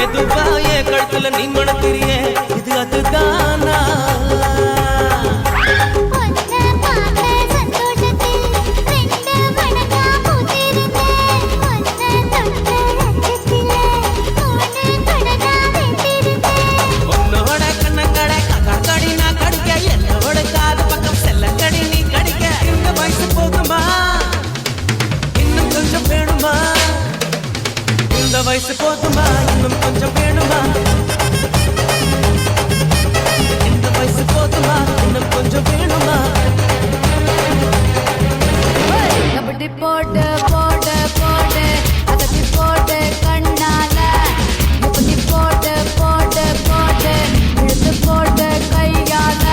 மெதுவா என் கழுத்துல நீ மணக்கிறிய இது அதுதானா உன்னோட கண்ணங்கடை கடி நான் கடிக்க என்னோட காது பக்கம் செல்ல கடி நீ கடிக்க இந்த வயசு போதுமா இன்னும் கொஞ்சம் வேணுமா இந்த வயசு போதுமா இன்னும் கொஞ்சம் வேணுமா இந்த வயசு போதுமா இன்னும் கொஞ்சம் வேணுமா கபடி போட்டு போட்டு போட்டு அகத்தி போட்டு கண்ணால கபடி போட்டு போட்டு போட்டு இழுத்து போட்டு கையால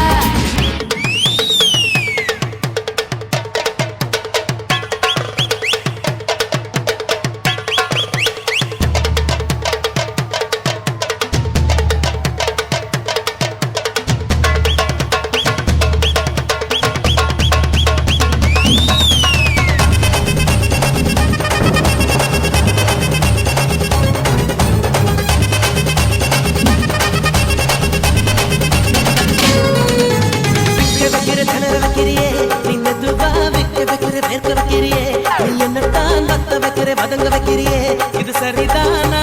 வைக்கிற திணற வைக்கிறியே நீ மெதுவா வைக்கிற வேர்க்க வைக்கிறியே நீ என்னத்தான் வத்த வைக்கிற வதங்க வைக்கிறியே இது சரிதானா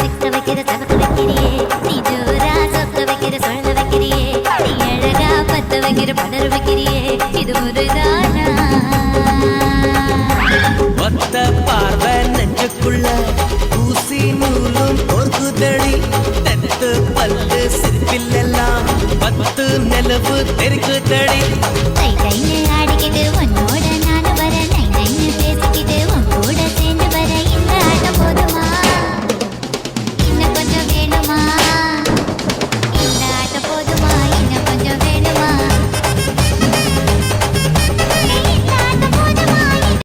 சிக்க வைக்கிற தவக்க வைக்கிறியே நீ ஜோரா சொக்க வைக்கிற சொல்ல வைக்கிறியே நீ அழகா பத்த வைக்கிற பதற வைக்கிறியே இது முருதானா ஒத்த பார்வை நெஞ்சுக்குள்ள ஊசி நூலும் பொறுக்குதடி தெத்து பல்லு சிரிப்பில் எல்லாம் பத்து நிலவு தெரிக்குதடி